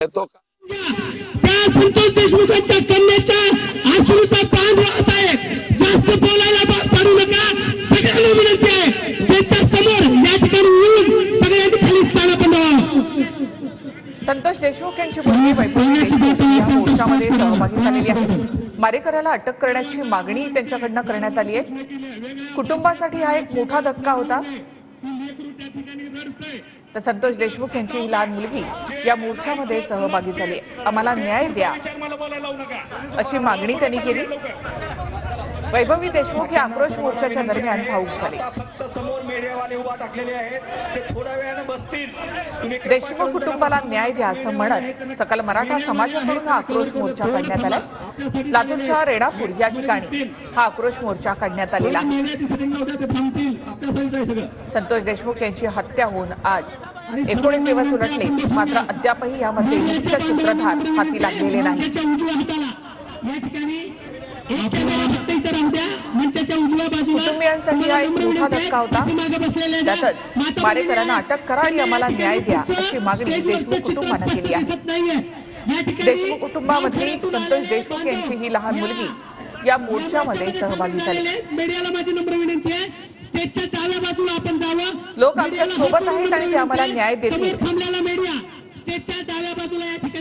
तो त्या संतोष देशमुखांच्या कन्याच्या आश्रूचा पान वाहत आहे। जास्त बोलायला पडू नका, सगळ्यांना विनंती आहे स्टेजच्या समोर या ठिकाणी येऊन सगळ्यांनी खाली स्थान बनवा। संतोष देशमुख यांची मुलगी वैभवी देशमुख या मोर्चामध्ये सहभागी झालेली आहे। मारेकऱ्याला अटक करण्याची मागणी त्यांच्याकडून करण्यात आली आहे। कुटुंबासाठी हा एक मोठा धक्का होता। तर संतोष देशमुख यांची लहान मुलगी या मोर्चामध्ये सहभागी झाली। आम्हाला न्याय द्या अशी मागणी त्यांनी केली। वैभवी देशमुख या आक्रोश मोर्चाच्या दरम्यान भाऊक झाले। देशमुख कुटुंबाला न्याय द्या असं म्हणत सकल मराठा समाजाकडून हा आक्रोश मोर्चा काढण्यात आला। लातूरच्या रेणापूर या ठिकाणी हा आक्रोश मोर्चा काढण्यात आलेला आहे। संतोष देशमुख यांची हत्या होऊन आज 19 दिवस उलटले, मात्र अद्यापही यामध्ये मुख्य सूत्रधार हाती लागलेले नाही। कुटुंबियांसाठी हा एक मोठा धक्का होता। त्यातच मारेकरांना अटक करा आणि आम्हाला न्याय द्या अशी मागणी देशमुख कुटुंबाने केली आहे। देशमुख कुटुंबामधली संतोष देशमुख यांची ही लहान मुलगी या मोर्चामध्ये सहभागी झाली। लोक आमच्या सोबत आहेत आणि ते आम्हाला न्याय देतील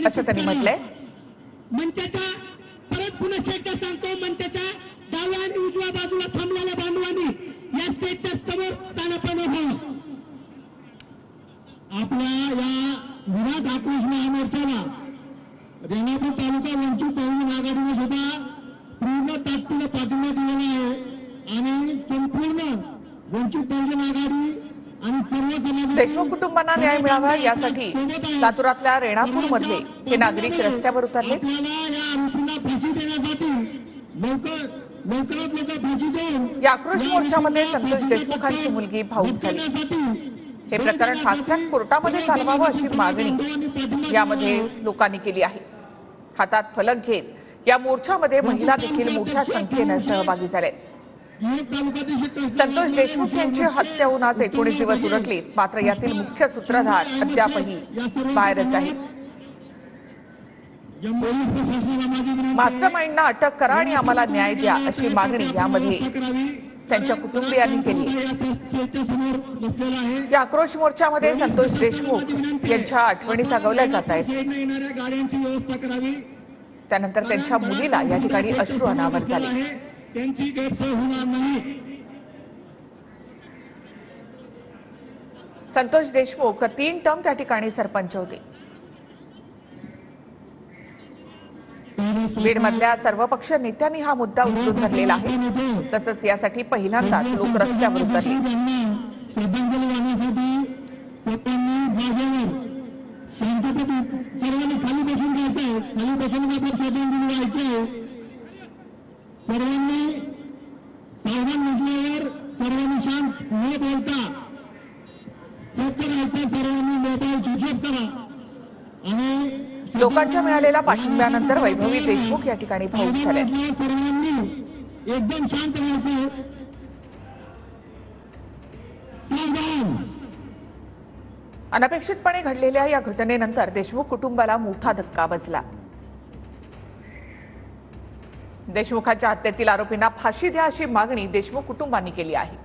असं त्यांनी म्हटलंय। मंचाच्या परत पुन्हा एकदा सांगतो, मंचाच्या डाव्या आणि उजव्या बाजूला थांबलेल्या बांधवांनी या स्टेजच्या समोर स्थानापन्न व्हावं। आपल्या या विराट आक्रोश मोर्चाला रेणापूर तालुका वंचित बहुजन आघाडीने सुद्धा पूर्ण ताकदीने पाठिंबा दिलेला आहे आणि संपूर्ण वंचित बहुजन आघाडी आणि सर्व समाज देशमुख कुटुंबांना न्याय मिळावा यासाठी लातूरातल्या रेणापूर मधले हे नागरिक रस्त्यावर उतरले। या आक्रोश मोर्चामध्ये संतोष देशमुखांची मुलगी भाऊक झाली। हे प्रकरण फास्ट ट्रॅक कोर्टामध्ये चालवावं अशी मागणी यामध्ये लोकांनी केली आहे। हातात फलक घेत या मोर्चामध्ये महिला देखील मोठ्या संख्येने सहभागी झाले। संतोष देशमुख यांची हत्या होऊन आज 19 दिवस उलटले, मात्र यातील मुख्य सूत्रधार अद्यापही बाहेरच आहे। मास्टरमाइंडना अटक करा आणि आम्हाला न्याय द्या अशी मागणी यामध्ये त्यांच्या कुटुंबियांनी केली। या आक्रोश मोर्चामध्ये संतोष देशमुख यांच्या आठवणी जागवल्या जात आहेत। त्यानंतर त्यांच्या मुलीला या ठिकाणी अश्रू अनावर झाले। संतोष देशमुख 3 टर्म त्या ठिकाणी सरपंच होते। बीडमधल्या सर्वपक्षीय नेत्यांनी हा मुद्दा उचलून धरलेला आहे। तसंच यासाठी पहिल्यांदाच लोक रस्त्यावर उतरले। लोकांच्या मिळालेल्या पाठिंब्यानंतर वैभवी देशमुख या ठिकाणी भाऊक झाले। अनपेक्षितपणे घडलेल्या या घटनेनंतर देशमुख कुटुंबाला मोठा धक्का बसला। देशमुखांच्या हत्येतील आरोपींना फाशी द्या अशी मागणी देशमुख कुटुंबांनी केली आहे।